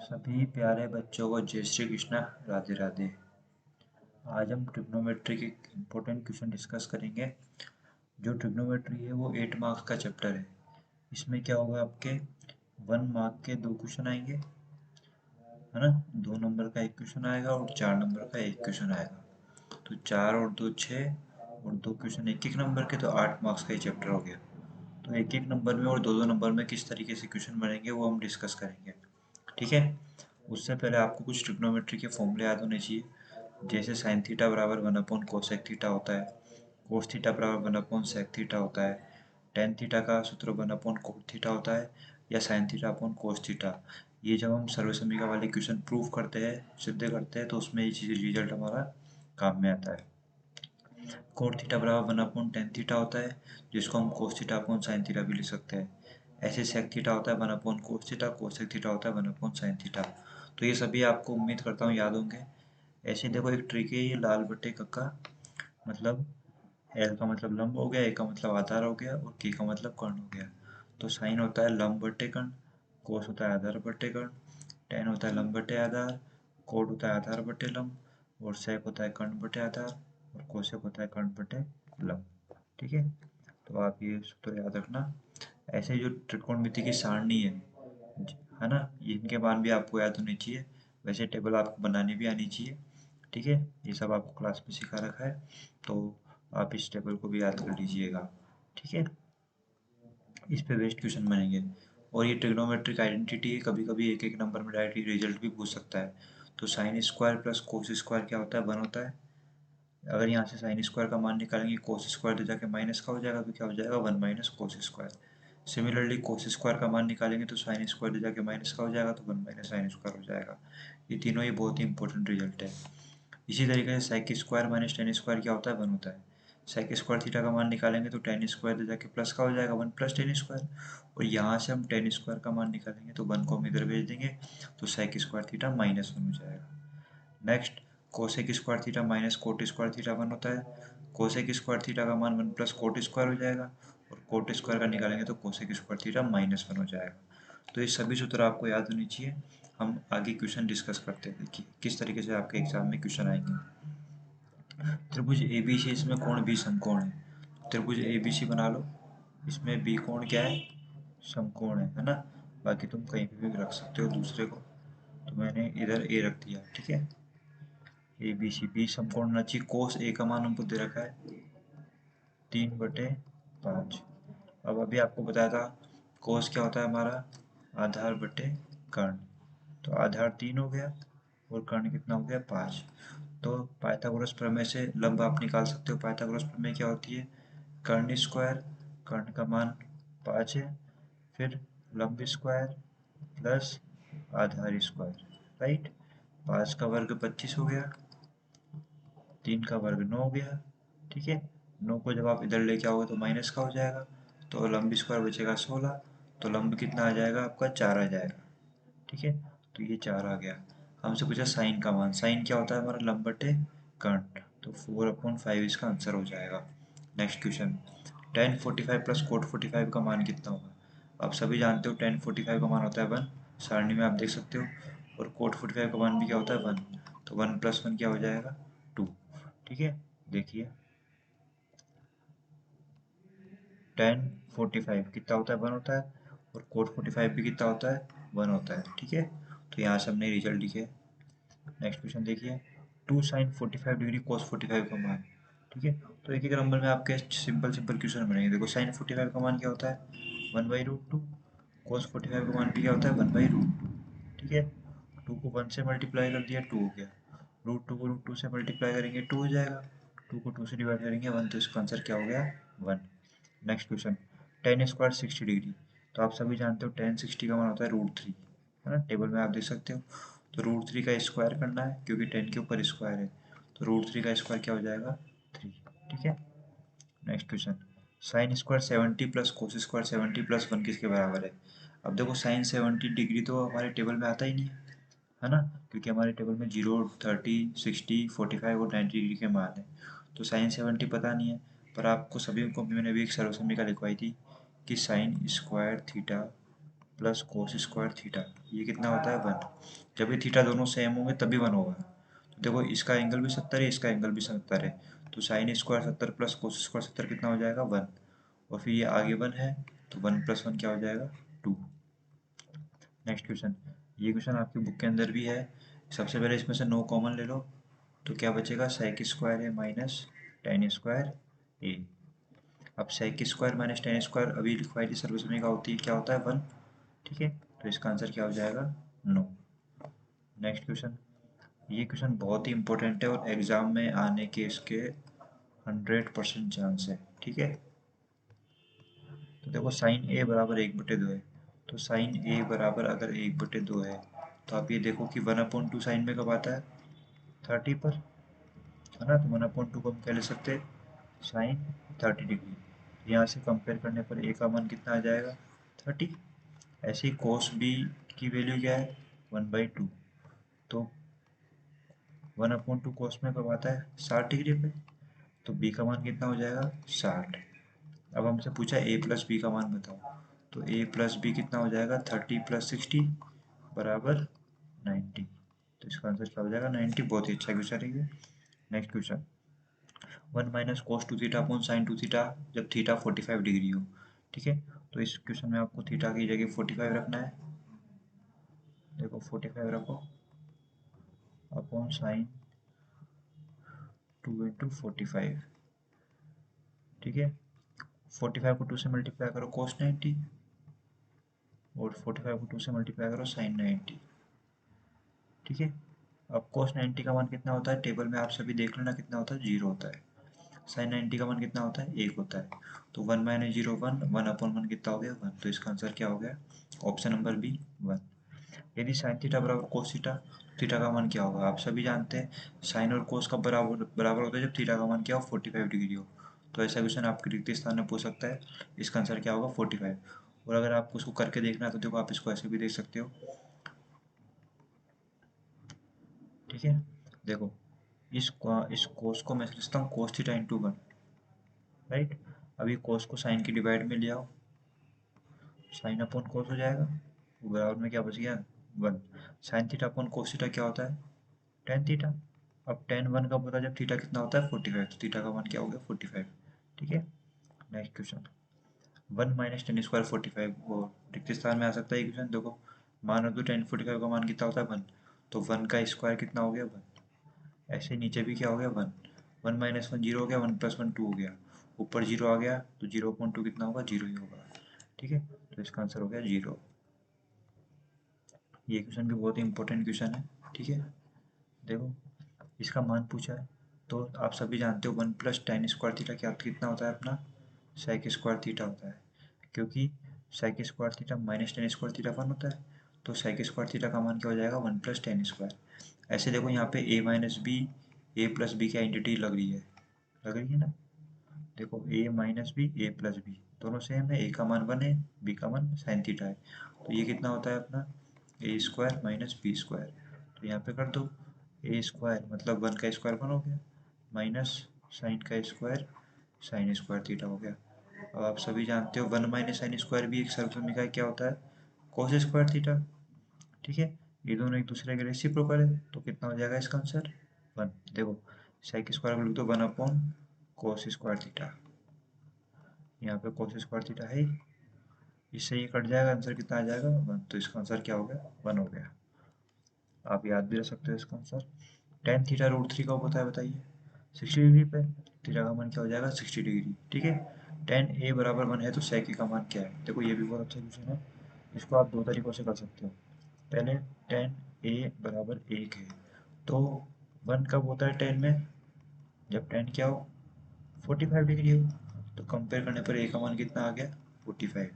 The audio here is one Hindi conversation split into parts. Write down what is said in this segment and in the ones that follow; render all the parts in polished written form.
सभी प्यारे बच्चों को जय श्री कृष्णा। राधे राधे। आज हम ट्रिग्नोमेट्री के इम्पोर्टेंट क्वेश्चन डिस्कस करेंगे। जो ट्रिग्नोमेट्री है वो 8 मार्क्स का चैप्टर है। इसमें क्या होगा, आपके 1 मार्क के 2 क्वेश्चन आएंगे, है ना। 2 नंबर का एक क्वेश्चन आएगा और 4 नंबर का एक क्वेश्चन आएगा। तो 4 और 2 6 और 2 क्वेश्चन एक एक नंबर के, तो 8 मार्क्स का ही चैप्टर हो गया। तो एक एक नंबर में और दो दो नंबर में किस तरीके से क्वेश्चन बनेंगे वो हम डिस्कस करेंगे, ठीक है। उससे पहले आपको कुछ ट्रिग्नोमेट्री के फॉर्मूले याद होने चाहिए। जैसे साइन थीटा बराबर 1 अपॉन कोसेक थीटा होता है, कोस थीटा बराबर 1 अपॉन सेक थीटा होता है, टेन थीटा का सूत्र 1 अपॉन कोट थीटा होता है, या sine theta upon cos theta. ये जब हम सर्वसमीका वाले क्वेश्चन प्रूव करते हैं, सिद्ध करते हैं, तो उसमें ये चीज़ रिजल्ट हमारा काम में आता है। कोट थीटा बराबर 1 अपॉन टेन थीटा होता है, जिसको हम cos theta upon sine theta भी लिख सकते हैं। ऐसे सेक थीटा होता है 1 upon cos theta, cosec theta होता है 1 अपॉन साइन थीटा। तो ये सभी आपको उम्मीद करता हूँ याद होंगे। ऐसे देखो, एक ट्रिक है ये, लाल बट्टे कक्का, मतलब एल का मतलब लंब हो गया, ए का मतलब आधार हो गया, और के का मतलब कर्ण हो गया। तो साइन होता है लंब बट्टे कर्ण, कोस होता है आधार बट्टे कर्ण, टेन होता है लंब बट्टे आधार, कोट होता है आधार बट्टे लंब, और सेक होता है कर्ण बट्टे आधार, और कोसेक होता है कर्ण बट्टे लंब। ठीक है, तो आप ये सूत्र याद रखना। ऐसे जो त्रिकोणमिति की सारणी है ना, इनके मान भी आपको याद होने चाहिए। वैसे टेबल आपको बनानी भी आनी चाहिए, ठीक है। ये सब आपको क्लास में सिखा रखा है, तो आप इस टेबल को भी याद कर लीजिएगा, ठीक है। इस पे बेस्ड क्वेश्चन बनेंगे। और ये ट्रिग्नोमेट्रिक आइडेंटिटी है, कभी कभी एक एक नंबर में डायरेक्टली रिजल्ट भी पूछ सकता है। तो sine square plus cos square क्या होता है, 1 होता है। अगर यहाँ से साइन स्क्वायर का मान निकालेंगे, कोस स्क्वायर तो जाके माइनस का हो जाएगा, तो क्या हो जाएगा 1 minus cos square. Similarly cos square का मान निकालेंगे तो साइन स्क्वायर तो जाके माइनस का हो जाएगा, तो 1 माइनस साइन स्क्वायर हो जाएगा। ये तीनों ही बहुत ही इंपॉर्टेंट रिजल्ट है। इसी तरीके से sec square minus ten square क्या होता है, 1 होता है। सेक स्क्वायर थीटा का मान निकालेंगे तो टेन स्क्वायर तो जाके प्लस का हो जाएगा, 1 प्लस टेन स्क्वायर। और यहाँ से हम टेन स्क्वायर का मान निकालेंगे तो 1 को हम इधर भेज देंगे, तो सेक स्क्वायर थीटा -1 हो जाएगा। Next, cosec square theta minus cot square theta 1 होता है। कोसेक स्क्वायर थीटा का मान 1 प्लस कोट स्क्वायर हो जाएगा, और कोट स्क्वायर का निकालेंगे तो कोसेक स्क्वायर थीटा -1 हो जाएगा। तो ये सभी सूत्र आपको याद होनी चाहिए। हम आगे क्वेश्चन डिस्कस करते हैं, देखिए किस तरीके से आपके एग्जाम में क्वेश्चन आएंगे। त्रिभुज ABC, इसमें कोण बी समकोण है। त्रिभुज ABC बना लो, इसमें बी कोण क्या है, समकोण है ना। बाकी तुम कहीं पे भी रख सकते हो दूसरे को, तो मैंने इधर ए रख दिया, ठीक है। ABC, बी समकोण होना चाहिए। कोस ए का मान हमको दे रखा है 3/5। अब अभी आपको बताया था कोस क्या होता है हमारा, आधार बटे कर्ण। तो आधार 3 हो गया, और कर्ण कितना हो गया 5। तो पाइथागोरस प्रमेय से लंब आप निकाल सकते हो। पाइथागोरस प्रमेय क्या होती है, कर्ण स्क्वायर, कर्ण का मान 5 है, फिर लंब स्क्वायर प्लस आधार स्क्वायर, राइट। 5 का वर्ग 25 हो गया, 3 का वर्ग 9 हो गया, ठीक है। 9 को जब आप इधर लेके आओगे तो माइनस का हो जाएगा, तो लंब स्क्वायर बचेगा 16। तो लंब कितना आ जाएगा आपका, 4 आ जाएगा, ठीक है। तो ये 4 आ गया। हमसे पूछा साइन का मान, साइन क्या होता है हमारा, लंब बटे कर्ण। तो 4/5 इसका आंसर हो जाएगा। Next question, ten 45 plus coat 45 का मान कितना होगा। आप सभी जानते हो टेन 45 का मान होता है 1, सारणी में आप देख सकते हो। और कोट 45 का मान भी क्या होता है 1, तो 1 प्लस 1 क्या हो जाएगा 2, ठीक है। देखिए टेन 45 कितना होता है 1 होता है, और कोट 45 भी कितना होता है 1 होता है, ठीक है। तो यहाँ से हमने रिजल्ट लिखे। नेक्स्ट क्वेश्चन देखिए, टू साइन 45 डिग्री कोस 45 का मान, ठीक है। तो एक एक नंबर में आपके सिंपल सिंपल क्वेश्चन बनेंगे। देखो साइन 45 का मान क्या होता है 1/√2, कोस 45 का मान भी क्या होता है 1/√2, ठीक है। 2 को 1 से मल्टीप्लाई कर दिया 2 हो गया, √2 को √2 से मल्टीप्लाई करेंगे 2 हो जाएगा, 2 को 2 से डिवाइड करेंगे 1, तो इसका आंसर क्या हो गया 1। Next question, ten square 60 degree. तो आप सभी जानते हो टेन 60 का मान होता है √3, है ना, टेबल में आप देख सकते हो। तो √3 का स्क्वायर करना है, क्योंकि 10 के ऊपर स्क्वायर है, तो √3 का स्क्वायर क्या हो जाएगा 3, ठीक है। Next question, sine square 70 plus cos square 70 plus 1 किसके बराबर है। अब देखो साइन 70 डिग्री तो हमारे टेबल में आता ही नहीं है ना, क्योंकि हमारे टेबल में 0, 30, 60, 45 और 90 डिग्री के मान है। तो साइन 70 पता नहीं है, पर आपको सभी को मैंने भी एक सर्वसमीका लिखवाई थी कि sine square theta plus cos square theta, ये कितना होता है 1। जब ये थीटा दोनों सेम होंगे तभी 1 होगा। तो देखो इसका एंगल भी 70 है, इसका एंगल भी 70 है, तो sine square 70 plus cos square 70 कितना हो जाएगा 1। और फिर ये आगे 1 है, तो 1 + 1 क्या हो जाएगा 2। नेक्स्ट क्वेश्चन, ये क्वेश्चन आपकी बुक के अंदर भी है। सबसे पहले इसमें से 9 कॉमन ले लो, तो क्या बचेगा सेक स्क्वायर है माइनस टेन स्क्वायर ए। अब sec square minus ten square अभी लिखवाई थी सर्विस में, का होती है क्या होता है 1। ठीक है, तो इसका आंसर क्या हो जाएगा 9। नेक्स्ट क्वेश्चन, ये क्वेश्चन बहुत ही इंपॉर्टेंट है और एग्जाम में आने के इसके 100% चांस है। ठीक है, तो देखो साइन ए बराबर 1/2 है, तो साइन ए बराबर अगर 1/2 है, तो आप ये देखो कि 1/2 साइन में कब आता है 30 पर, है ना। तो 1/2 को हम क्या ले सकते हैं साइन 30 डिग्री। यहाँ से कंपेयर करने पर ए का मान कितना आ जाएगा 30। ऐसे ही कोस बी की वैल्यू क्या है 1/2, तो 1/2 कोस में कब आता है 60 डिग्री पे, तो बी का मान कितना हो जाएगा 60। अब हमसे पूछा ए प्लस बी का मान बताओ, तो ए प्लस बी कितना हो जाएगा 30 + 60 बराबर 90। तो इसका आंसर क्या हो जाएगा 90। बहुत ही अच्छा क्वेश्चन है ये। Next question, 1 minus cos 2 theta upon sine 2 theta जब थीटा 45 डिग्री हो। ठीक है, तो इस क्वेश्चन में आपको थीटा की जगह 45 रखना है। देखो 45 रखो अपॉन साइन 2 × 45। ठीक है, 45 को 2 से मल्टीप्लाई करो कोस 90, और 45 को 2 से मल्टीप्लाई करो साइन 90। ठीक है, अब कोस 90 का मान कितना होता है टेबल में आप सभी देख लेना कितना होता है 0 होता है। साइन 90 का मान कितना होता है 1 होता है। तो 1 - 0 1, 1/1 कितना हो गया 1। तो इसका आंसर क्या हो गया ऑप्शन नंबर बी 1। यदि साइन थीटा बराबर कोस थीटा, थीटा का मान क्या होगा आप सभी जानते हैं, साइन और कोस का बराबर बराबर होता है जब थीटा का मान क्या हो 45 डिग्री हो। तो ऐसा क्वेश्चन आपके रिक्त स्थान में पूछ सकता है। इसका आंसर क्या होगा 45। और अगर आपको उसको करके देखना है तो देखो आप इसको ऐसे भी देख सकते हो। ठीक है, देखो इस कोस को मैं समझता हूँ कोस थीटा इंटू 1, राइट। अभी कोस को साइन की डिवाइड में ले आओ, साइन अपॉन कोस हो जाएगा, बराबर में क्या बच गया 1। Sine theta upon cos theta क्या होता है टेन थीटा। अब टेन 1 कब होता है जब थीटा कितना होता है 45, तो थीटा का मान क्या हो गया 45। ठीक है, next question, 1 minus ten square 45, वो रिक्त स्थान में आ सकता है ये क्वेश्चन। देखो मान दो टेन 45 का मान कितना होता है 1, तो 1 का स्क्वायर कितना हो गया 1। ऐसे नीचे भी क्या हो गया 1, 1 - 1 0 हो गया, 1 + 1 2 हो गया, ऊपर 0 आ गया, तो 0/2 कितना होगा 0 ही होगा। ठीक है, तो इसका आंसर हो गया 0। ये क्वेश्चन भी बहुत ही इंपॉर्टेंट क्वेश्चन है। ठीक है, देखो इसका मान पूछा है, तो आप सभी जानते हो 1 + tan स्क्वायर थीटा क्या कितना होता है अपना सेक स्क्वायर थीटा होता है, क्योंकि sec square theta minus ten square theta 1 होता है। तो सेक स्क्वायर थीटा का मान क्या हो जाएगा 1 + tan स्क्वायर। ऐसे देखो यहाँ पे a - b, a + b की आइडेंटिटी लग रही है ना। देखो a - b, a + b दोनों सेम है, a का मान 1 है, b का मान साइन थीटा है, तो ये कितना होता है अपना a square minus B square. तो यहाँ पे कर दो a स्क्वायर मतलब 1 का स्क्वायर 1 हो गया, माइनस साइन का स्क्वायर साइन स्क्वायर थीटा हो गया। अब आप सभी जानते हो 1 माइनस साइन स्क्वायर भी एक सर्वसमीकरण क्या होता है कोस स्क्वायर थीटा। ठीक है, ये दोनों एक दूसरे के रेसिप्रोकल है, तो कितना हो जाएगा इसका आंसर 1। देखो साइक स्क्वायर को लिख दो 1/, कोस स्क्वायर थीटा, यहाँ पे कोस स्क्वायर थीटा है, इससे ये कट जाएगा, आंसर कितना आ जाएगा 1। तो इसका आंसर क्या हो गया 1 हो गया। आप याद भी रख सकते हो इसका आंसर। टेन थीटा √3 कब होता है बताइए 60 डिग्री पे, थीटा का मान क्या हो जाएगा 60 डिग्री। ठीक है, टेन ए बराबर 1 है तो सेक ए का मान क्या है। देखो ये भी बहुत अच्छा क्वेश्चन है, इसको आप दो तरीकों से कर सकते हो। पहले टेन ए बराबर 1 है, तो 1 कब होता है टेन में जब टेन क्या हो 45 डिग्री हो, तो कंपेयर करने पर ए का मान कितना आ गया 45।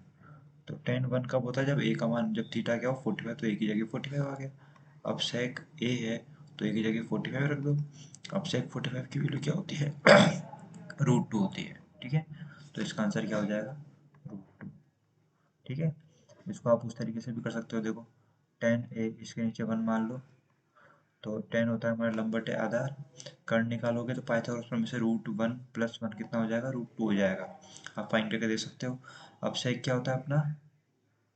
तो टेन 1 कब होता है जब ए का मान जब थीटा क्या हो 45, तो ए की जगह 45 आ गया। अब सेक ए है तो ए की जगह 45 रख दो। अब सेक 45 की वैल्यू क्या होती है √2 होती है। ठीक है, तो इसका आंसर क्या हो जाएगा √2। ठीक है, इसको आप उस तरीके से भी कर सकते हो। देखो टेन ए इसके नीचे 1 मान लो, तो टेन होता है हमारा लंबटे आधार, कर्ण निकालोगे तो पाइथागोरस प्रमेय से √1 + 1 कितना हो जाएगा √2 हो जाएगा। आप फाइंड करके दे सकते हो। अब सेक क्या होता है अपना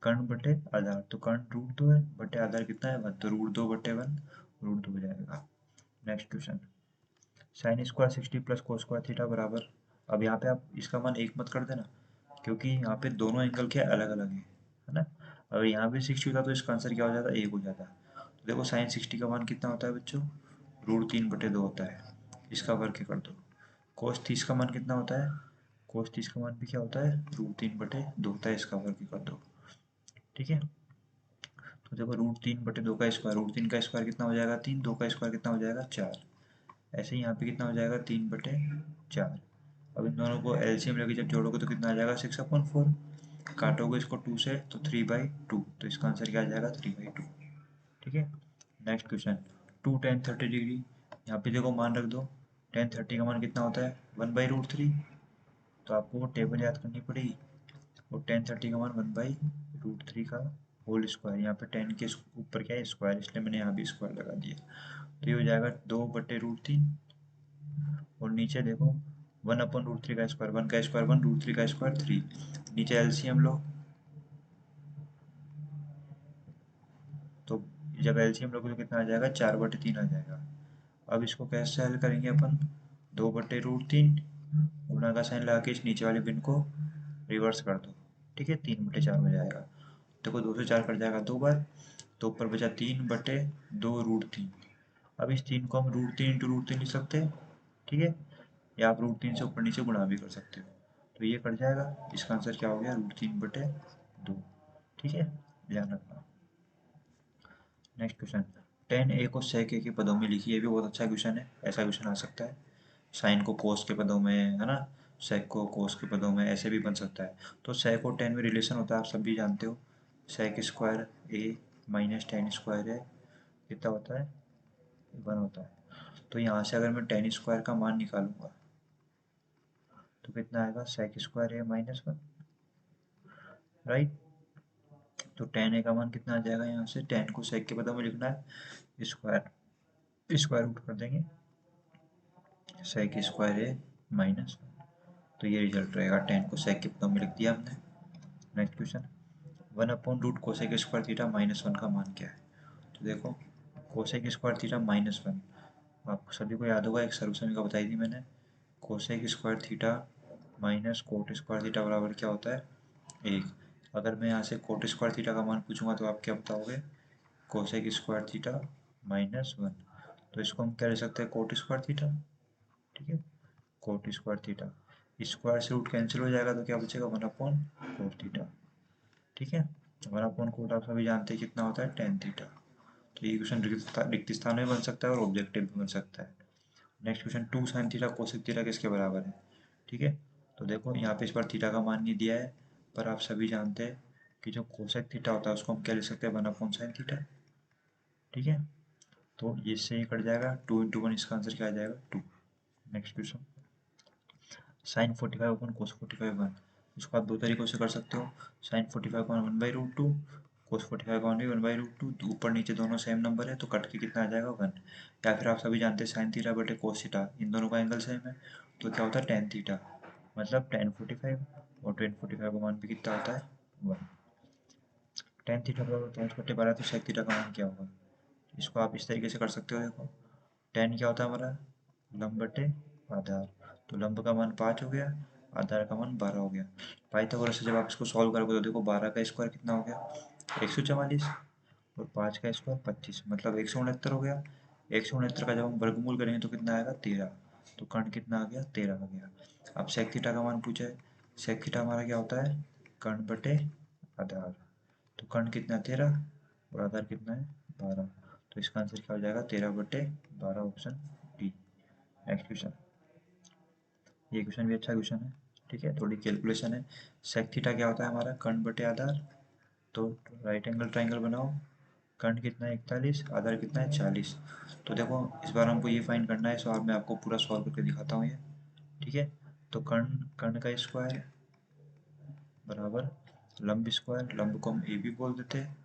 कर्ण बटे आधार, तो कर्ण √2 है, बटे आधार कितना है 1, तो √2 बटे 1 √2 हो जाएगा। Next question, sine square 60 plus cos square theta बराबर, अब यहाँ पे आप इसका मान 1 मत कर देना, क्योंकि यहाँ पे दोनों एंगल क्या अलग अलग है ना। अगर यहाँ पे 60 होता तो इसका आंसर क्या हो जाता, 1 हो जाता। तो देखो साइन 60 का मान कितना होता है बच्चों, √3/2 होता है, इसका वर्ग कर दो। कोस 30 का मान कितना होता है, कोस 30 का मान भी क्या होता है, √3/2 होता है, इसका वर्ग कर दो। ठीक है, तो देखो √3/2 का स्क्वायर, √3 का स्क्वायर कितना हो जाएगा 3, 2 का स्क्वायर कितना हो जाएगा 4, ऐसे ही यहाँ पे कितना हो जाएगा 3/4। अब इन दोनों को एलसीएम लेके जब जोड़ोगे तो कितना आ जाएगा 6/4, काटोगे इसको 2 से तो 3/2, तो इसका आंसर क्या आ जाएगा 3/2। ठीक है, नेक्स्ट क्वेश्चन, 2 tan 30 डिग्री, यहाँ पे देखो मान रख दो, tan 30 का मान कितना होता है 1/√3, तो आपको वो टेबल याद करनी पड़ेगी, और tan 30 का मान 1/√3 का होल स्क्वायर, यहाँ पे 10 के ऊपर क्या है स्क्वायर, इसलिए मैंने यहाँ भी स्क्वायर लगा दिया, तो ये हो जाएगा 2/√3, और नीचे देखो 1/√3 का स्क्वायर, 1 का स्क्वायर 1, √3 का स्क्वायर 3, नीचे एलसीएम लो, तो जब एलसीएम लोगे तो कितना आ जाएगा 4/3 आ जाएगा। अब इसको कैसे हल करेंगे अपन, 2/√3, गुणा का साइन लगा के इस नीचे वाले बिन को रिवर्स कर दो, ठीक है 3/4 हो जाएगा। देखो 2 से 4 कट जाएगा 2 बार, तो ऊपर बचा 3/2√3। अब इस 3 को हम √3 × √3 लिख सकते हैं, ठीक है, या आप √3 से ऊपर नीचे गुणा भी कर सकते हो, तो ये कट जाएगा, इसका आंसर क्या हो गया √3/2। ठीक है, ध्यान रखना। नेक्स्ट क्वेश्चन, tan a को sec a के पदों में लिखिए, ये भी बहुत अच्छा क्वेश्चन है, ऐसा क्वेश्चन आ सकता है, साइन को कोस के पदों में, है ना, sec को कोस के पदों में, ऐसे भी बन सकता है। तो sec और tan में रिलेशन होता है, आप सभी जानते हो, sec square a minus tan square है कितना होता है 1 होता है। तो यहाँ से अगर मैं tan स्क्वायर का मान निकालूंगा तो कितना आएगा sec स्क्वायर a -1, राइट। तो tan a का मान कितना आ जाएगा, यहाँ से tan को sec के पदों में लिखना है, स्क्वायर स्क्वायर रूट कर देंगे, sec स्क्वायर a -1, तो ये रिजल्ट रहेगा, tan को sec के पदों में लिख दिया हमने। Next question, 1/√cosec square theta -1 का मान क्या है, तो देखो cosec स्क्वायर थीटा -1, आपको सभी को याद होगा, एक सॉल्यूशन का बताई थी मैंने, cosec square theta minus cot square theta बराबर क्या होता है 1। अगर मैं यहाँ से कोट स्क्वायर थीटा का मान पूछूंगा तो आप क्या बताओगे, कोसेक स्क्वायर थीटा -1, तो इसको हम क्या ले सकते हैं कोट स्क्वायर थीटा, ठीक है, कोट स्क्वायर थीटा, स्क्वायर से रूट कैंसिल हो जाएगा तो क्या बचेगा 1/कोट थीटा, ठीक है, 1/कोट आप सभी जानते हैं कितना होता है tan थीटा। तो ये क्वेश्चन रिक्त स्थान में बन सकता है और ऑब्जेक्टिव भी बन सकता है। Next question, 2 sin theta cosec theta किसके बराबर है, ठीक है, तो देखो यहाँ पे इस बार थीटा का मान नहीं दिया है, पर आप सभी जानते हैं कि जो कोसेक थीटा होता है उसको हम क्या ले सकते हैं 1/sin थीटा, ठीक है, तो इससे ये कट जाएगा 2 × 1, इसका आंसर क्या आ जाएगा 2। नेक्स्ट क्वेश्चन, साइन 45/cos 45, इसको आप दो तरीकों से कर सकते हो, साइन 45 का 1/√2, cos 45 का भी 1/√2, ऊपर नीचे दोनों सेम नंबर है तो कट के कितना आ जाएगा 1, या फिर आप सभी जानते हैं साइन थीटा बटे कोस थीटा, इन दोनों का एंगल सेम है तो क्या होता है tan थीटा, मतलब tan 45, और tan 45 का मान भी कितना होता है 1। tan थीटा बराबर 5/12, तो sec थीटा का मान क्या होगा, इसको आप इस तरीके से कर सकते हो, देखो tan क्या होता है हमारा लंब बटे आधार, तो लंब का मान 5 हो गया, आधार का मान 12 हो गया। पाइथागोरस से जब आप इसको सॉल्व करोगे तो देखो 12 का स्क्वायर कितना हो गया 144, और 5 का स्क्वायर 25, मतलब 169 हो गया। 169 का जब हम वर्गमूल करेंगे तो कितना आएगा 13, तो कर्ण कितना आ गया 13 आ गया। अब सेक थीटा का मान पूछा है, सेक थीटा हमारा क्या होता है कर्ण बटे आधार, तो कर्ण कितना 13 और आधार कितना है 12, तो इसका आंसर क्या हो जाएगा 13/12, ऑप्शन डी। नेक्स्ट क्वेश्चन, ये क्वेश्चन भी अच्छा क्वेश्चन है, ठीक है, थोड़ी कैलकुलेशन है। सेक थीटा क्या होता है हमारा कर्ण बटे आधार, तो राइट एंगल ट्राइंगल बनाओ, कर्ण कितना है 41, आधार कितना है 40, तो देखो इस बार हमको ये फाइंड करना है, इस बार मैं आपको पूरा सॉल्व करके दिखाता हूँ ये, ठीक है, तो कर्ण कर्ण का स्क्वायर बराबर लंब स्क्वायर, लंब को हम ए भी बोल देते हैं,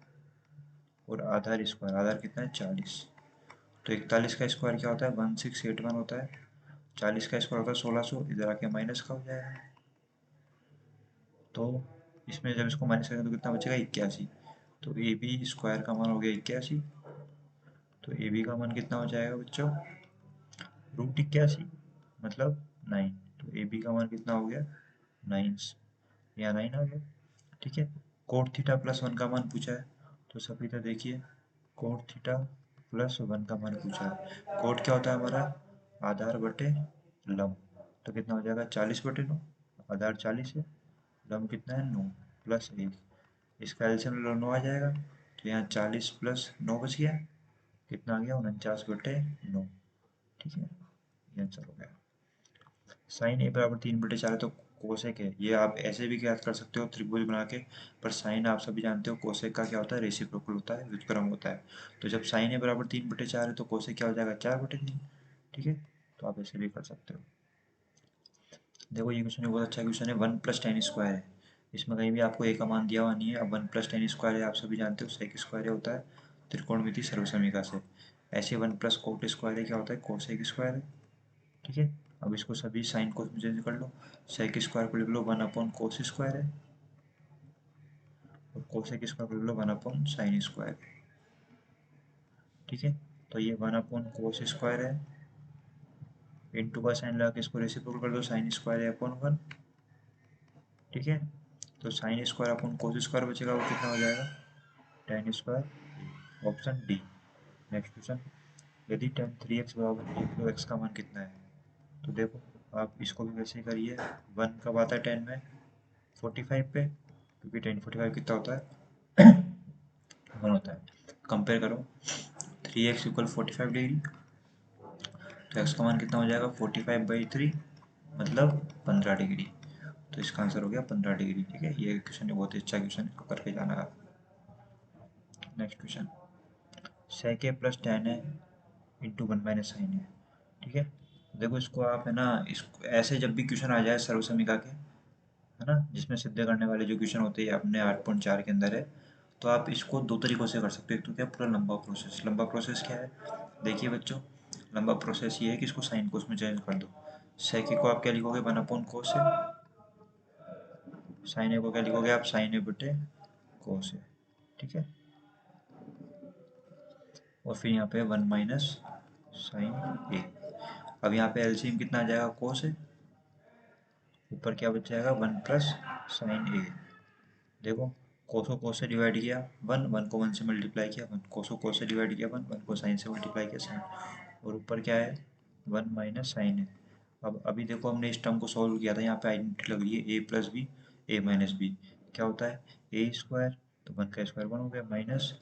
और आधार स्क्वायर, आधार कितना है 40, तो 41 का स्क्वायर क्या होता है 1681 होता है, 40 का स्क्वायर होता है 1600, इधर आके माइनस का हो जाएगा, तो इसमें जब इसको माइनस करेंगे तो कितना बचेगा 81। तो ए बी स्क्वायर का मान हो गया 81। तो ए बी का मान कितना हो जाएगा बच्चों, √81 मतलब 9। तो ए बी का मान कितना हो गया 9, यहाँ 9 आ गया। ठीक है, कोट थीटा प्लस 1 का मान पूछा है, तो सभी तो देखिए कोट थीटा प्लस 1 का मान पूछा है। कोट क्या होता है हमारा, आधार बटे लंब। तो कितना हो जाएगा 40/9, आधार 40 है, लंब कितना है 9 प्लस 1, इसका एलसीएम 9 आ जाएगा। तो यहाँ 40 प्लस 9 बच गया, कितना आ गया 49/9। ठीक है, ये आंसर हो गया। साइन ए बराबर 3/4 है तो कोसेक है, ये आप ऐसे भी ज्ञात कर सकते हो त्रिभुज बना के। पर साइन आप सभी जानते हो कोसेक का क्या होता है, रेसिप्रोकल होता है, व्युत्क्रम होता है। तो जब साइन ए बराबर 3/4 है तो कोसेक क्या हो जाएगा 4/3। ठीक है, तो आप ऐसे भी कर सकते हो। देखो ये क्वेश्चन बहुत अच्छा क्वेश्चन है, 1 + tan² है। इसमें कहीं भी आपको ए का मान दिया हुआ नहीं है। अब 1 + tan² है, आप सभी जानते हो सेक स्क्वायर होता है त्रिकोणमिति सर्वसमीका से। ऐसे 1 + cot² क्या होता है, कोसेक स्क्वायर है। ठीक है, अब इसको सभी साइन कोस में चेंज कर लो। सेक स्क्वायर को लिख लो 1/cos² है, और कोसेक स्क्वायर को लिख लो 1/sin²। ठीक है, तो ये 1/cos² है, इंटू का साइन लगा के इसको रेसिप्रोकल कर दो, sin² है अपॉन 1। ठीक है, तो sin² अपॉन cos² बचेगा, वो कितना हो जाएगा tan²। Option D. Next question, यदि tan3x बराबर 1 तो x का मान कितना है। तो देखो आप इसको भी वैसे ही करिए। 1 कब आता है tan में, 45 पे, क्योंकि tan 45 कितना होता है 1 होता है। कंपेयर करो 3x = 45 डिग्री, तो x का मान कितना हो जाएगा 45/3 मतलब 15 डिग्री। तो इसका आंसर हो गया 15 डिग्री। ठीक है, ये क्वेश्चन बहुत ही अच्छा क्वेश्चन है, करके जाना आप। Next question, sec a + tan a × 1 - sin a। ठीक है, देखो इसको आप है ना, इसको ऐसे जब भी क्वेश्चन आ जाए सर्वसमीका के, है ना, जिसमें सिद्धे करने वाले जो क्वेश्चन होते हैं अपने 8.4 के अंदर है, तो आप इसको दो तरीकों से कर सकते हो। एक तो क्या, पूरा लंबा प्रोसेस। लंबा प्रोसेस क्या है, देखिए बच्चों, लंबा प्रोसेस ये है कि इसको साइन कोस में चेंज कर दो। sec a को आप क्या लिखोगे 1/cos a, sin a को क्या लिखोगे आप sin a/cos a। ठीक है, और फिर यहाँ पे 1 - sin a। अब यहाँ पे एलसीएम कितना आ जाएगा कोस है, ऊपर क्या बच जाएगा 1 + sin a। देखो कोस को कोस से डिवाइड किया 1, 1 को 1 से मल्टीप्लाई किया 1, कोस को कोस से डिवाइड किया 1, 1 को साइन से मल्टीप्लाई किया साइन, और ऊपर क्या है 1 - sin है। अब अभी देखो हमने इस टर्म को सॉल्व किया था, यहाँ पे आइडेंटिटी लग रही है a + b, a - b क्या होता है a², तो 1 का स्क्वायर 1 हो गया, माइनस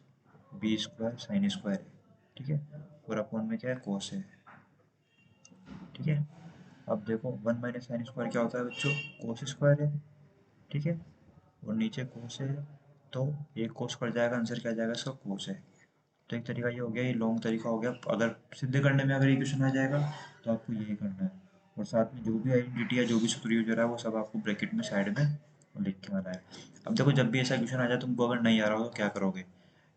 b² sin²। ठीक है, और अपॉन में क्या है कोस है। ठीक है, अब देखो 1 - sin² क्या होता है बच्चों, cos² है। ठीक है, और नीचे कोस है, तो एक कोस कट जाएगा, आंसर क्या आ जाएगा इसका कोस है। तो एक तरीका ये हो गया, ये लॉन्ग तरीका हो गया। अगर सिद्ध करने में अगर ये क्वेश्चन आ जाएगा तो आपको यही करना है, और साथ में जो भी आइडेंटिटी है, जो भी सूत्र यूज हो रहा है, वो सब आपको ब्रैकेट में साइड में लिख के आना है। अब देखो जब भी ऐसा क्वेश्चन आ जाए, तुमको अगर नहीं आ रहा हो तो क्या करोगे,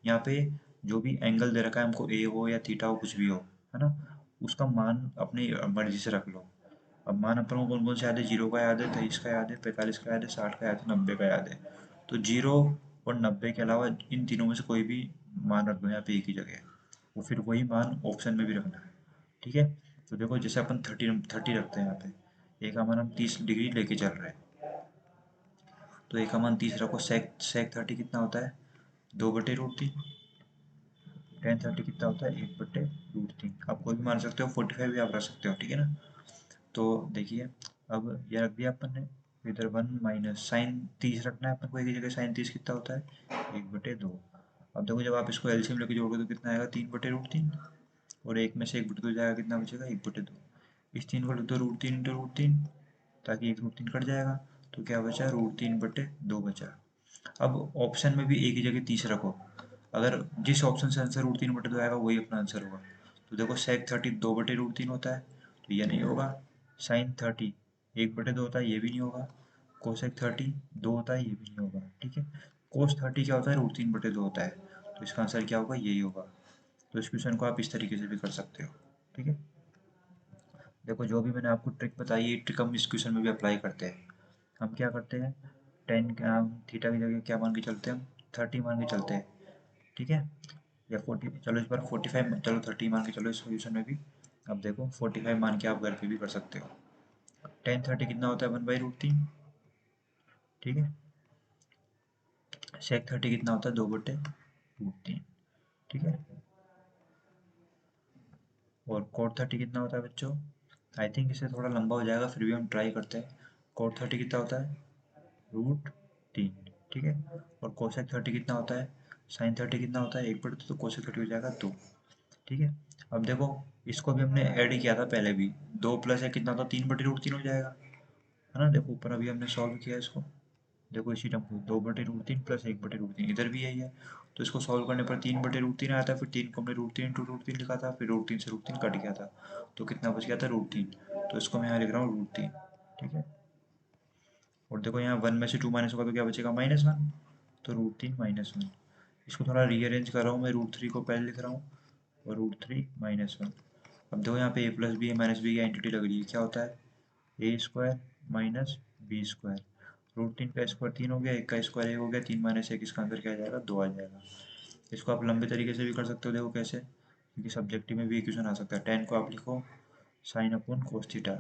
यहाँ पे जो भी एंगल दे रखा है हमको, ए हो या थीटा हो, कुछ भी हो, है ना, उसका मान अपनी मर्जी से रख लो। अब मान अपन को कौन कौन से याद है, 0 का याद है, 23 का याद है, 45 का याद है, 60 का याद है, 90 का याद है। तो 0 और 90 के अलावा इन तीनों में से कोई भी मान रख दो यहाँ पे एक ही जगह, वो फिर वही मान ऑप्शन में भी रखना है। ठीक है, तो देखो जैसे अपन 30 रखते हैं यहाँ पे, एक का मान हम 30 डिग्री लेके चल रहे हैं, तो एक का मान 30 रखो। सेक 30 कितना होता है 2/√3। tan 30 कितना होता है 1/√3। आप कोई भी मान सकते हो, 45 भी आप रख सकते हो। ठीक है ना, तो देखिए अब ये रख दिया अपन ने, इधर 1 - साइन 30 रखना है अपन को, एक ही जगह साइन 30 कितना होता है 1/2। अब देखो जब आप इसको एलसीएम लेके जोड़ोगे तो कितना आएगा 3/√3, और एक में से 1/2 जाएगा, कितना बचेगा 1/2। इस 3 को लिख दो √3 × √3, ताकि 1 √3 कट जाएगा, तो क्या बचा √3/2 बचा। अब ऑप्शन में भी एक ही जगह 30 रखो, अगर जिस ऑप्शन से आंसर √3/2 आएगा वही अपना आंसर होगा। तो देखो सेक 30 2/√3 होता है, तो ये नहीं होगा। साइन 30 1/2 होता है, ये भी नहीं होगा। कोसेक 30 2 होता है, ये भी नहीं होगा। ठीक है, कोस 30 क्या होता है √3/2 होता है, तो इसका आंसर क्या होगा, यही होगा। तो इस क्वेश्चन को आप इस तरीके से भी कर सकते हो। ठीक है, देखो जो भी मैंने आपको ट्रिक बताई है, ट्रिक हम इस क्वेश्चन में भी अप्लाई करते हैं। हम क्या करते हैं, टेन थीटा की जगह क्या मान के चलते हैं हम, 30 मान के चलते हैं, ठीक है, या 40, चलो इस बार 45, चलो 30 मान के चलो इस सोल्यूशन में भी। अब देखो 45 मान के आप घर पे भी कर सकते हो। टेन 30 कितना होता है, 1/√3, ठीक है। सेक 30 कितना होता है, 2/√3, ठीक है। और कोट 30 कितना होता है बच्चों, आई थिंक इसे थोड़ा लंबा हो जाएगा, फिर भी हम ट्राई करते हैं। कोट 30 कितना होता है, √3, ठीक है। और कोसेक 30 कितना होता है, साइन 30 कितना होता है, 1/2, तो कोसेक 30 हो जाएगा 2, ठीक है। अब देखो इसको भी हमने ऐड किया था पहले भी, 2 + 1 कितना होता है, 3/√3 हो जाएगा, है ना। देखो ऊपर अभी हमने सॉल्व किया इसको, देखो इसी टर्म को 2/√3 + 1/√3, इधर भी यही है। तो इसको सॉल्व करने पर 3/√3 आया था, फिर 3 को हमने √3 लिखा था, फिर √3 से √3 कट गया था, तो कितना बच गया था, √3। तो इसको मैं यहाँ लिख रहा हूँ √3, ठीक है। और देखो यहाँ 1 में से 2 माइनस होगा तो क्या बचेगा, -1, तो √3 -1। इसको थोड़ा रीअरेंज कर रहा हूँ मैं, √3 को पहले लिख रहा हूँ और √3 -1। अब देखो यहाँ पे a + b माइनस बी की आइडेंटिटी लग रही है, क्या होता है, a² - b²। √3 का स्क्वायर 3 हो गया, 1 का स्क्वायर 1 हो गया, 3 - 1, इसका आंसर क्या आ जाएगा, 2 आ जाएगा। इसको आप लंबे तरीके से भी कर सकते हो, देखो कैसे, क्योंकि सब्जेक्टिव में भी क्वेश्चन आ सकता है। tan को आप लिखो sin/cos थीटा,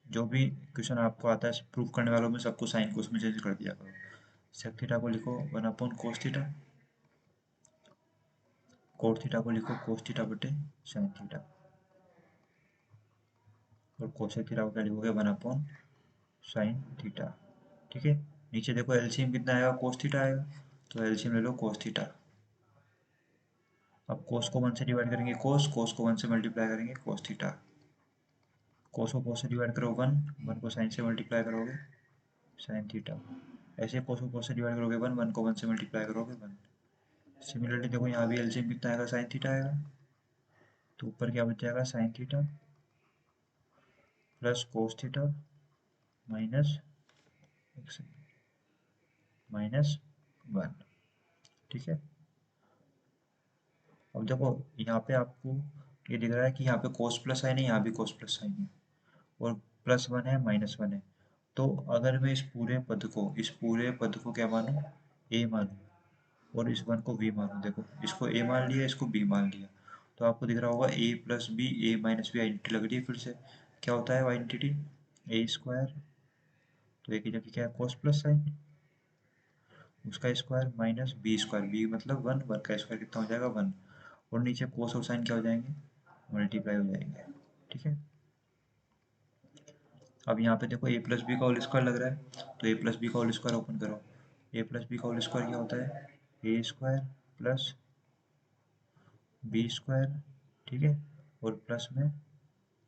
जो भी क्वेश्चन आपको आता है प्रूव करने वालों में सबको साइन को उसमें चेंज कर दिया करो। सेक थीटा को लिखो 1/cos थीटा, कोट थीटा को लिखो cos थीटा बटे sin थीटा, और कोसेक थीटा को क्या लिखोगे, 1/sin थीटा, ठीक है। नीचे देखो एलसीएम कितना आएगा, cos थीटा आएगा, तो एलसीएम ले लो cos थीटा। अब cos को 1 से डिवाइड करेंगे cos को 1 से मल्टीप्लाई करेंगे cos थीटा, cos को cos से डिवाइड करो 1 को sin से मल्टीप्लाई करोगे sin थीटा, ऐसे cos को cos से डिवाइड करोगे 1 को 1 से मल्टीप्लाई करोगे 1। सिमिलरली देखो यहाँ भी एलसीएम कितना आएगा, sin थीटा आएगा, तो ऊपर क्या बच जाएगा, sin theta plus cos theta minus -1, ठीक है। अब देखो यहाँ पे आपको ये दिख रहा है कि यहाँ पे cos प्लस साइन है, यहाँ भी cos प्लस साइन है, और +1 है -1 है। तो अगर मैं इस पूरे पद को क्या मानूं, a मानूं, और इस 1 को b मानूं, देखो इसको a मान लिया, इसको b मान लिया, तो आपको दिख रहा होगा a + b, a - b identity लग रही है फिर से। क्या होता है आइडेंटिटी, a², तो एक ही जगह क्या है, cos प्लस साइन, उसका स्क्वायर माइनस b², b मतलब 1, 1 का स्क्वायर कितना हो जाएगा, 1, और नीचे cos और साइन क्या हो जाएंगे, मल्टीप्लाई हो जाएंगे, ठीक है। अब यहाँ पे देखो a + b का होल स्क्वायर लग रहा है, तो a + b का होल स्क्वायर ओपन करो, a + b का होल स्क्वायर क्या होता है, a² + b², ठीक है, और प्लस में,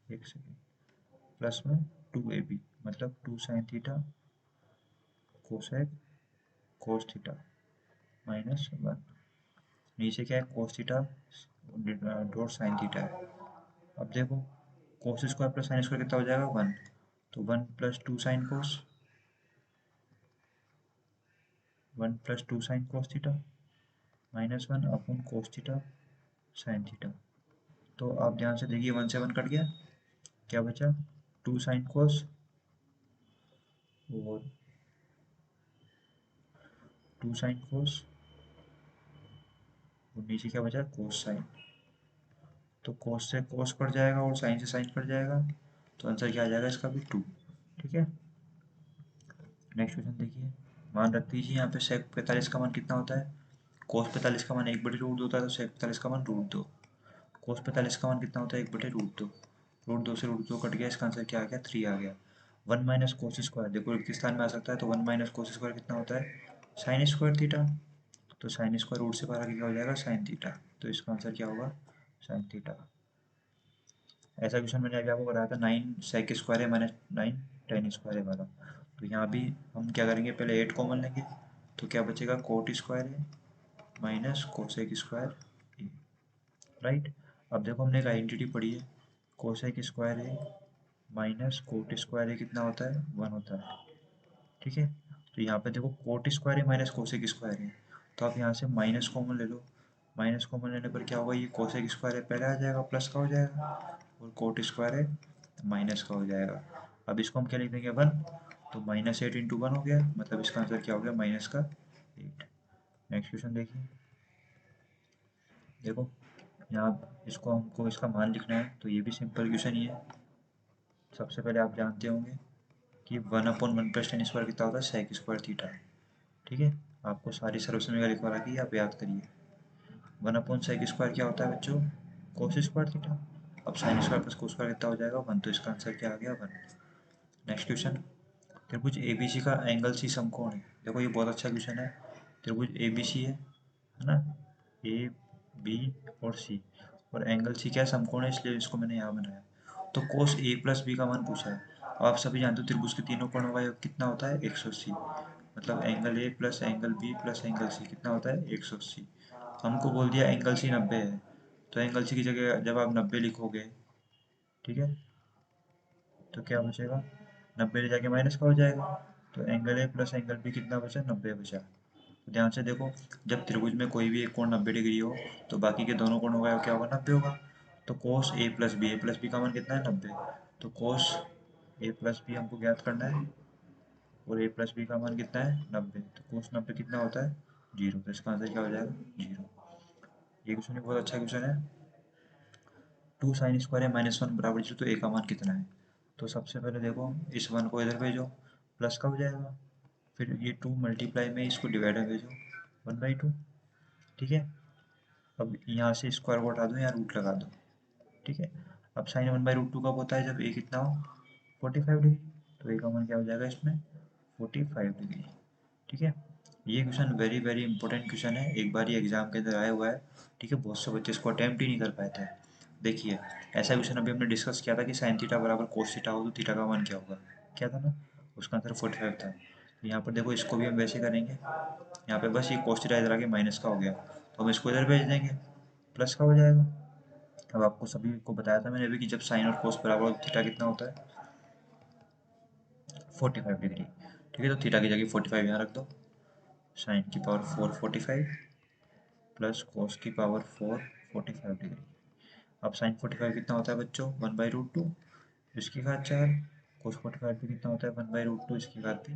एक सेकेंड, प्लस में 2ab, मतलब 2 sin theta cosec cos theta -1, नीचे क्या है, cos theta dot sine theta है। अब देखो cos square plus sine square कितना हो जाएगा, 1, तो 1 + 2 sin cos, 1 + 2 sin cos theta -1 cos theta sin theta. तो आप ध्यान से देखिए 1 से 1 कट गया, क्या बचा, 2 sin cos और 2 sin cos, और नीचे क्या बचा, cos sin। तो cos से cos कट जाएगा और sin से sin कट जाएगा, तो आंसर क्या आ जाएगा इसका भी 2, ठीक है। नेक्स्ट क्वेश्चन देखिए, मान रख दीजिए यहाँ पे sec 45 का मान कितना होता है, cos 45 का मान 1/√2 होता है, तो sec 45 का मान √2, cos 45 का मान कितना होता है, 1/√2, √2 से √2 कट गया, इसका आंसर क्या आ गया, 3 आ गया। 1 - cos स्क्वायर देखो किस स्थान में आ सकता है, तो 1 - cos स्क्वायर कितना होता है, sin स्क्वायर थीटा, तो sin स्क्वायर रूट से बाहर आके क्या हो जाएगा, sin थीटा, तो इसका आंसर क्या होगा, sin थीटा। ऐसा क्वेश्चन मैंने अभी आपको कराया था, 9 sec स्क्वायर है -9 tan स्क्वायर है वाला, तो यहाँ भी हम क्या करेंगे, पहले 8 कॉमन लेंगे, तो क्या बचेगा, कोट स्क्वायर है माइनस कोसेक स्क्वायर ए, राइट। अब देखो हमने एक आइडेंटिटी पढ़ी है, कोसेक स्क्वायर है माइनस कोट स्क्वायर है कितना होता है, 1 होता है, ठीक है। तो यहाँ पे देखो कोट स्क्वायर है माइनस कोसेक स्क्वायर है, तो आप यहाँ से माइनस कॉमन ले लो, माइनस कॉमन लेने पर क्या होगा, ये कोसेक स्क्वायर है पहले आ जाएगा, प्लस का हो जाएगा, और कोट स्क्वायर है माइनस का हो जाएगा। अब इसको हम क्या लिख देंगे, 1, तो -8 इंटू 1 हो गया, मतलब इसका आंसर क्या हो गया, माइनस का 8। नेक्स्ट क्वेश्चन देखिए। देखो यहाँ इसको हमको इसका मान लिखना है, तो ये भी सिंपल क्वेश्चन ही है। सबसे पहले आप जानते होंगे कि 1/1 + tan स्क्वायर कितना होता है, सेक स्क्वायर थीटा। ठीक है, आपको सारी सर्वसमय का लिखवा रखी है, आप याद करिए। 1/सेक स्क्वायर क्या होता है बच्चों, कोस स्क्वायर थीटा। अब sine square plus cos square कितना हो जाएगा, 1, तो इसका आंसर क्या आ गया, 1। नेक्स्ट क्वेश्चन, त्रिभुज एबीसी का एंगल सी समकोण है। देखो ये बहुत अच्छा क्वेश्चन है। त्रिभुज एबीसी है ना, ए बी और सी, और एंगल सी क्या समकोण है, इसलिए इसको मैंने यहाँ बनाया। तो कोस ए प्लस बी का मान पूछा है। अब आप सभी जानते हो त्रिभुज के तीनों कोणों का योग कितना होता है, 180। मतलब angle A plus angle B plus angle C कितना होता है, 180। हमको बोल दिया एंगल सी 90 है, तो एंगल सी की जगह जब आप 90 लिखोगे, ठीक है, तो क्या बचेगा, 90 ले जाके माइनस का हो जाएगा। तो angle A plus angle B कितना बचा, 90 बचा। तो ध्यान से देखो, जब त्रिभुज में कोई भी एक कोण 90 डिग्री हो, तो बाकी के दोनों कोणों का क्या होगा, 90 होगा। तो कोस ए प्लस बी का मान कितना है, 90। तो कोस ए प्लस बी हमको ज्ञात करना है, और ए प्लस बी का मान कितना है, 90। तो कोस 90 कितना होता है, 0। तो इसका आंसर क्या हो जाएगा, 0। ये क्वेश्चन बहुत अच्छा क्वेश्चन है। 2 साइन स्क्वायर है -1 बराबर 0, तो ए का मान कितना है। तो सबसे पहले देखो, इस 1 को इधर भेजो, प्लस का हो जाएगा। फिर ये 2 मल्टीप्लाई में इसको डिवाइड में भेजो, 1/2। ठीक है, अब यहाँ से स्क्वायर को हटा दो, यहाँ रूट लगा दो। ठीक है, अब साइन 1/√2 कब होता है, जब ए कितना हो, 45 डिग्री। तो ए का मान क्या हो जाएगा इसमें, 45 डिग्री। ठीक है, ये question very very important question है, एक बार ये एग्जाम के अंदर आया हुआ है। ठीक है, बहुत से बच्चे इसको अटेम्प्ट ही नहीं कर पाए थे। देखिए, ऐसा क्वेश्चन अभी हमने डिस्कस किया था कि साइन थीटा बराबर कोस थीटा हो तो थीटा का मान क्या होगा, क्या था ना, उसका आंसर 45 था। तो यहाँ पर देखो, इसको भी हम वैसे करेंगे। यहाँ पे बस ये कोस थीटा इधर आके माइनस का हो गया, तो हम इसको इधर भेज देंगे, प्लस का हो जाएगा। अब आपको सभी को बताया था मैंने अभी कि जब साइन और कोस बराबर हो, थीटा कितना होता है, 45 डिग्री। ठीक है, तो थीटा की जगह 45 यहाँ रख दो, साइन की पावर 4 45 प्लस कोस की पावर 4 45 डिग्री। अब साइन 45 कितना होता है बच्चों, 1/√2, इसकी घात 4। कोस 45 भी कितना होता है, 1/√2, इसकी घात भी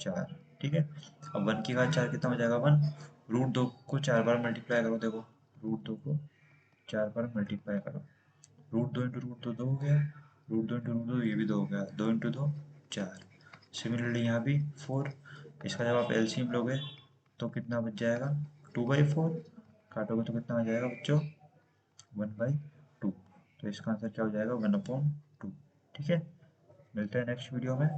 4। ठीक है, अब 1 की घात 4 कितना हो जाएगा, 1। √2 को 4 बार मल्टीप्लाई करो, देखो √2 को 4 बार मल्टीप्लाई करो, √2 इंटू √2 2 हो गया, √2 इंटू √2 ये भी 2 हो गया, 2 इंटू 2 4। सिमिलरली यहाँ भी 4। इसका जब आप एलसीएम लोगे तो कितना बच जाएगा, 2/4। काटोगे तो कितना आ जाएगा बच्चों, 1/2। तो इसका आंसर क्या हो जाएगा, 1/2। ठीक है, मिलते हैं नेक्स्ट वीडियो में।